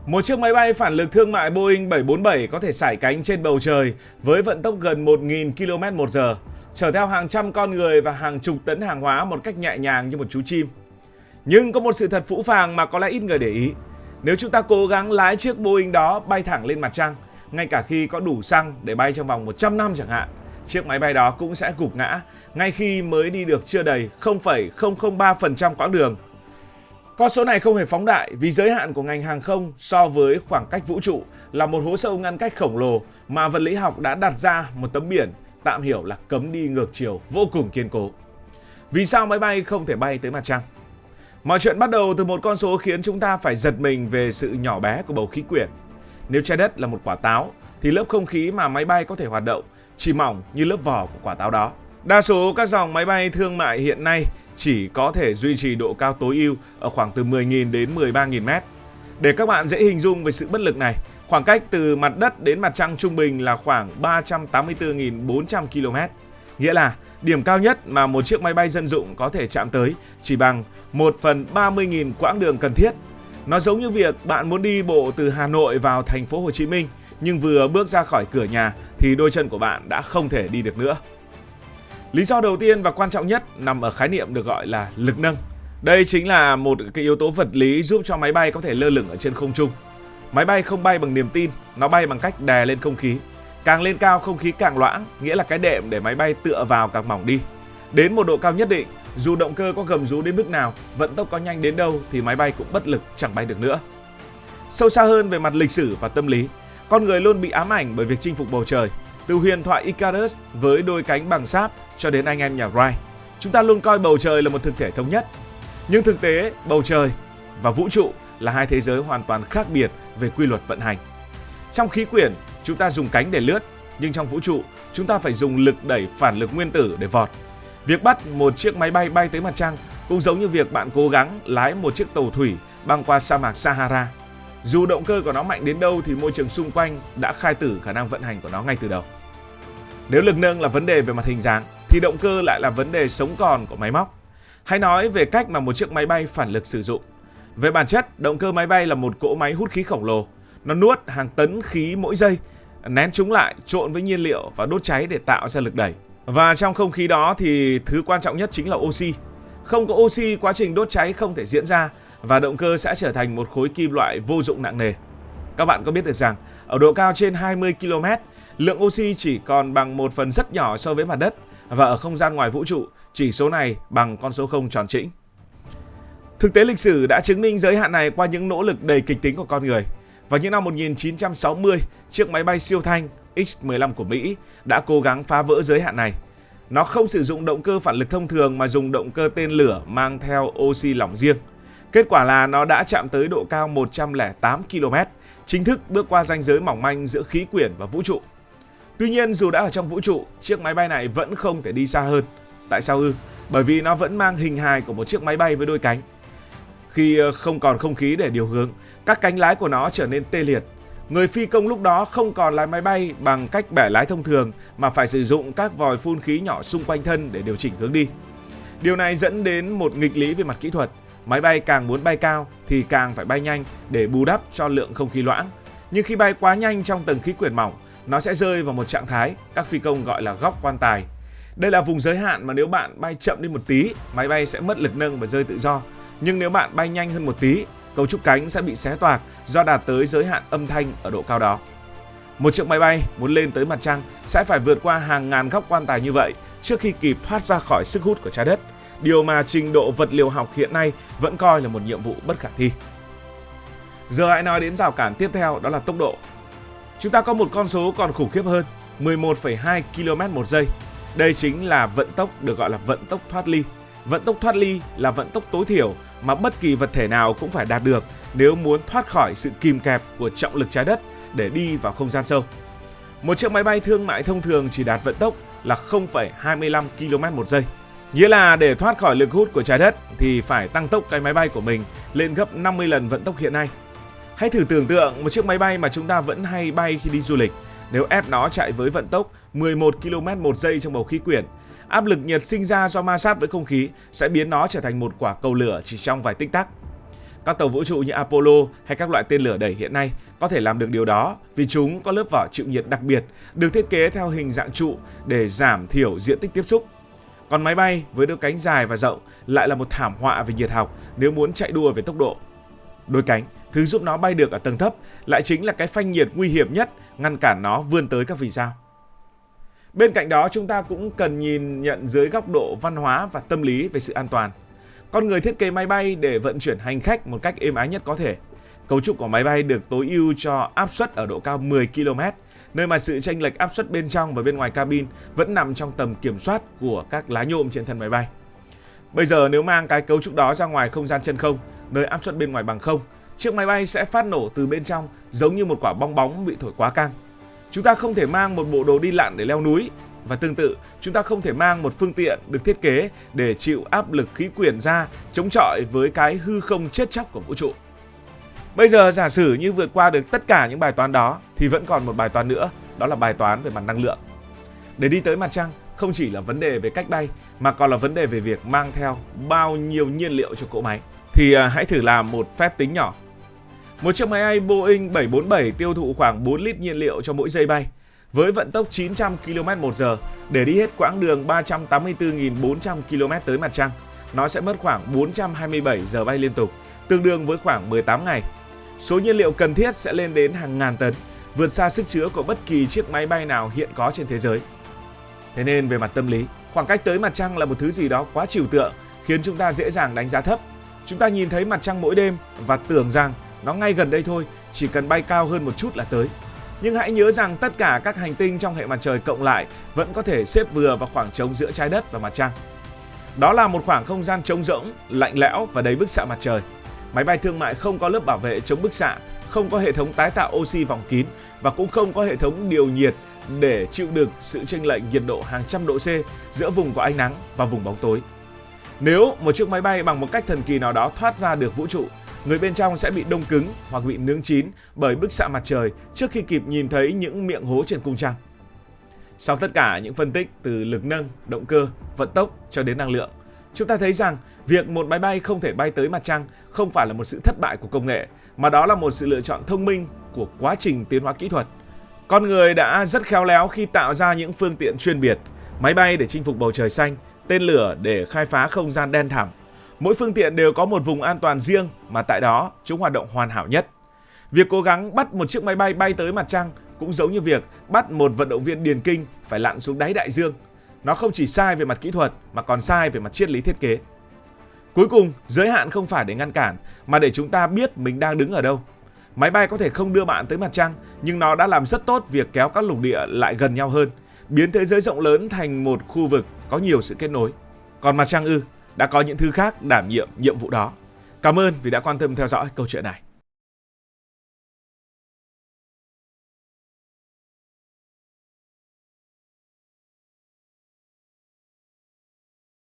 Một chiếc máy bay phản lực thương mại Boeing 747 có thể sải cánh trên bầu trời với vận tốc gần 1.000 km/h, chở theo hàng trăm con người và hàng chục tấn hàng hóa một cách nhẹ nhàng như một chú chim. Nhưng có một sự thật phũ phàng mà có lẽ ít người để ý. Nếu chúng ta cố gắng lái chiếc Boeing đó bay thẳng lên mặt trăng, ngay cả khi có đủ xăng để bay trong vòng 100 năm chẳng hạn, chiếc máy bay đó cũng sẽ gục ngã ngay khi mới đi được chưa đầy 0,003% quãng đường. Con số này không hề phóng đại vì giới hạn của ngành hàng không so với khoảng cách vũ trụ là một hố sâu ngăn cách khổng lồ mà vật lý học đã đặt ra một tấm biển tạm hiểu là cấm đi ngược chiều vô cùng kiên cố. Vì sao máy bay không thể bay tới mặt trăng? Mọi chuyện bắt đầu từ một con số khiến chúng ta phải giật mình về sự nhỏ bé của bầu khí quyển. Nếu trái đất là một quả táo thì lớp không khí mà máy bay có thể hoạt động chỉ mỏng như lớp vỏ của quả táo đó. Đa số các dòng máy bay thương mại hiện nay chỉ có thể duy trì độ cao tối ưu ở khoảng từ 10.000 đến 13.000 mét. Để các bạn dễ hình dung về sự bất lực này, khoảng cách từ mặt đất đến mặt trăng trung bình là khoảng 384.400 km. Nghĩa là điểm cao nhất mà một chiếc máy bay dân dụng có thể chạm tới chỉ bằng 1/30.000 quãng đường cần thiết. Nó giống như việc bạn muốn đi bộ từ Hà Nội vào thành phố Hồ Chí Minh, nhưng vừa bước ra khỏi cửa nhà thì đôi chân của bạn đã không thể đi được nữa. Lý do đầu tiên và quan trọng nhất nằm ở khái niệm được gọi là lực nâng. Đây chính là một cái yếu tố vật lý giúp cho máy bay có thể lơ lửng ở trên không trung. Máy bay không bay bằng niềm tin, nó bay bằng cách đè lên không khí. Càng lên cao không khí càng loãng, nghĩa là cái đệm để máy bay tựa vào càng mỏng đi. Đến một độ cao nhất định, dù động cơ có gầm rú đến mức nào, vận tốc có nhanh đến đâu thì máy bay cũng bất lực chẳng bay được nữa. Sâu xa hơn về mặt lịch sử và tâm lý, con người luôn bị ám ảnh bởi việc chinh phục bầu trời. Từ huyền thoại Icarus với đôi cánh bằng sáp cho đến anh em nhà Wright, chúng ta luôn coi bầu trời là một thực thể thống nhất. Nhưng thực tế, bầu trời và vũ trụ là hai thế giới hoàn toàn khác biệt về quy luật vận hành. Trong khí quyển, chúng ta dùng cánh để lướt, nhưng trong vũ trụ, chúng ta phải dùng lực đẩy phản lực nguyên tử để vọt. Việc bắt một chiếc máy bay bay tới mặt trăng cũng giống như việc bạn cố gắng lái một chiếc tàu thủy băng qua sa mạc Sahara. Dù động cơ của nó mạnh đến đâu thì môi trường xung quanh đã khai tử khả năng vận hành của nó ngay từ đầu. Nếu lực nâng là vấn đề về mặt hình dáng thì động cơ lại là vấn đề sống còn của máy móc. Hãy nói về cách mà một chiếc máy bay phản lực sử dụng. Về bản chất, động cơ máy bay là một cỗ máy hút khí khổng lồ. Nó nuốt hàng tấn khí mỗi giây, nén chúng lại, trộn với nhiên liệu và đốt cháy để tạo ra lực đẩy. Và trong không khí đó thì thứ quan trọng nhất chính là oxy. Không có oxy, quá trình đốt cháy không thể diễn ra và động cơ sẽ trở thành một khối kim loại vô dụng nặng nề. Các bạn có biết được rằng ở độ cao trên 20 km, lượng oxy chỉ còn bằng một phần rất nhỏ so với mặt đất và ở không gian ngoài vũ trụ, chỉ số này bằng con số 0 tròn trĩnh. Thực tế lịch sử đã chứng minh giới hạn này qua những nỗ lực đầy kịch tính của con người. Vào những năm 1960, chiếc máy bay siêu thanh X-15 của Mỹ đã cố gắng phá vỡ giới hạn này. Nó không sử dụng động cơ phản lực thông thường mà dùng động cơ tên lửa mang theo oxy lỏng riêng. Kết quả là nó đã chạm tới độ cao 108 km, chính thức bước qua ranh giới mỏng manh giữa khí quyển và vũ trụ. Tuy nhiên, dù đã ở trong vũ trụ, chiếc máy bay này vẫn không thể đi xa hơn. Tại sao ư? Bởi vì nó vẫn mang hình hài của một chiếc máy bay với đôi cánh. Khi không còn không khí để điều hướng, các cánh lái của nó trở nên tê liệt. Người phi công lúc đó không còn lái máy bay bằng cách bẻ lái thông thường mà phải sử dụng các vòi phun khí nhỏ xung quanh thân để điều chỉnh hướng đi. Điều này dẫn đến một nghịch lý về mặt kỹ thuật. Máy bay càng muốn bay cao thì càng phải bay nhanh để bù đắp cho lượng không khí loãng. Nhưng khi bay quá nhanh trong tầng khí quyển mỏng, nó sẽ rơi vào một trạng thái các phi công gọi là góc quan tài. Đây là vùng giới hạn mà nếu bạn bay chậm đi một tí, máy bay sẽ mất lực nâng và rơi tự do. Nhưng nếu bạn bay nhanh hơn một tí, cấu trúc cánh sẽ bị xé toạc do đạt tới giới hạn âm thanh ở độ cao đó. Một chiếc máy bay muốn lên tới mặt trăng sẽ phải vượt qua hàng ngàn góc quan tài như vậy trước khi kịp thoát ra khỏi sức hút của trái đất. Điều mà trình độ vật liệu học hiện nay vẫn coi là một nhiệm vụ bất khả thi. Giờ hãy nói đến rào cản tiếp theo, đó là tốc độ. Chúng ta có một con số còn khủng khiếp hơn, 11,2 km một giây. Đây chính là vận tốc được gọi là vận tốc thoát ly. Vận tốc thoát ly là vận tốc tối thiểu mà bất kỳ vật thể nào cũng phải đạt được nếu muốn thoát khỏi sự kìm kẹp của trọng lực trái đất để đi vào không gian sâu. Một chiếc máy bay thương mại thông thường chỉ đạt vận tốc là 0,25 km một giây. Nghĩa là để thoát khỏi lực hút của trái đất thì phải tăng tốc cái máy bay của mình lên gấp 50 lần vận tốc hiện nay. Hãy thử tưởng tượng một chiếc máy bay mà chúng ta vẫn hay bay khi đi du lịch. Nếu ép nó chạy với vận tốc 11 km một giây trong bầu khí quyển, áp lực nhiệt sinh ra do ma sát với không khí sẽ biến nó trở thành một quả cầu lửa chỉ trong vài tích tắc. Các tàu vũ trụ như Apollo hay các loại tên lửa đẩy hiện nay có thể làm được điều đó vì chúng có lớp vỏ chịu nhiệt đặc biệt, được thiết kế theo hình dạng trụ để giảm thiểu diện tích tiếp xúc. Còn máy bay với đôi cánh dài và rộng lại là một thảm họa về nhiệt học nếu muốn chạy đua về tốc độ. Đôi cánh, thứ giúp nó bay được ở tầng thấp, lại chính là cái phanh nhiệt nguy hiểm nhất ngăn cản nó vươn tới các vì sao. Bên cạnh đó, chúng ta cũng cần nhìn nhận dưới góc độ văn hóa và tâm lý về sự an toàn. Con người thiết kế máy bay để vận chuyển hành khách một cách êm ái nhất có thể. Cấu trúc của máy bay được tối ưu cho áp suất ở độ cao 10 km, nơi mà sự chênh lệch áp suất bên trong và bên ngoài cabin vẫn nằm trong tầm kiểm soát của các lá nhôm trên thân máy bay. Bây giờ nếu mang cái cấu trúc đó ra ngoài không gian chân không, nơi áp suất bên ngoài bằng không, chiếc máy bay sẽ phát nổ từ bên trong giống như một quả bong bóng bị thổi quá căng. Chúng ta không thể mang một bộ đồ đi lặn để leo núi, và tương tự, chúng ta không thể mang một phương tiện được thiết kế để chịu áp lực khí quyển ra chống chọi với cái hư không chết chóc của vũ trụ. Bây giờ giả sử như vượt qua được tất cả những bài toán đó thì vẫn còn một bài toán nữa, đó là bài toán về mặt năng lượng. Để đi tới mặt trăng không chỉ là vấn đề về cách bay mà còn là vấn đề về việc mang theo bao nhiêu nhiên liệu cho cỗ máy. Thì hãy thử làm một phép tính nhỏ. Một chiếc máy bay Boeing 747 tiêu thụ khoảng 4 lít nhiên liệu cho mỗi giây bay. Với vận tốc 900 km/h để đi hết quãng đường 384.400 km tới mặt trăng, nó sẽ mất khoảng 427 giờ bay liên tục, tương đương với khoảng 18 ngày. Số nhiên liệu cần thiết sẽ lên đến hàng ngàn tấn, vượt xa sức chứa của bất kỳ chiếc máy bay nào hiện có trên thế giới. Thế nên về mặt tâm lý, khoảng cách tới mặt trăng là một thứ gì đó quá trừu tượng, khiến chúng ta dễ dàng đánh giá thấp. Chúng ta nhìn thấy mặt trăng mỗi đêm và tưởng rằng nó ngay gần đây thôi, chỉ cần bay cao hơn một chút là tới. Nhưng hãy nhớ rằng tất cả các hành tinh trong hệ mặt trời cộng lại vẫn có thể xếp vừa vào khoảng trống giữa trái đất và mặt trăng. Đó là một khoảng không gian trống rỗng, lạnh lẽo và đầy bức xạ mặt trời. Máy bay thương mại không có lớp bảo vệ chống bức xạ, không có hệ thống tái tạo oxy vòng kín và cũng không có hệ thống điều nhiệt để chịu đựng sự chênh lệch nhiệt độ hàng trăm độ C giữa vùng có ánh nắng và vùng bóng tối. Nếu một chiếc máy bay bằng một cách thần kỳ nào đó thoát ra được vũ trụ, người bên trong sẽ bị đông cứng hoặc bị nướng chín bởi bức xạ mặt trời trước khi kịp nhìn thấy những miệng hố trên cung trăng. Sau tất cả những phân tích từ lực nâng, động cơ, vận tốc cho đến năng lượng, chúng ta thấy rằng việc một máy bay không thể bay tới mặt trăng không phải là một sự thất bại của công nghệ, mà đó là một sự lựa chọn thông minh của quá trình tiến hóa kỹ thuật. Con người đã rất khéo léo khi tạo ra những phương tiện chuyên biệt, máy bay để chinh phục bầu trời xanh, tên lửa để khai phá không gian đen thẳm. Mỗi phương tiện đều có một vùng an toàn riêng mà tại đó chúng hoạt động hoàn hảo nhất. Việc cố gắng bắt một chiếc máy bay bay tới mặt trăng cũng giống như việc bắt một vận động viên điền kinh phải lặn xuống đáy đại dương. Nó không chỉ sai về mặt kỹ thuật mà còn sai về mặt triết lý thiết kế. Cuối cùng, giới hạn không phải để ngăn cản mà để chúng ta biết mình đang đứng ở đâu. Máy bay có thể không đưa bạn tới mặt trăng, nhưng nó đã làm rất tốt việc kéo các lục địa lại gần nhau hơn, biến thế giới rộng lớn thành một khu vực có nhiều sự kết nối. Còn mặt trăng đã có những thứ khác đảm nhiệm nhiệm vụ đó. Cảm ơn vì đã quan tâm theo dõi câu chuyện này.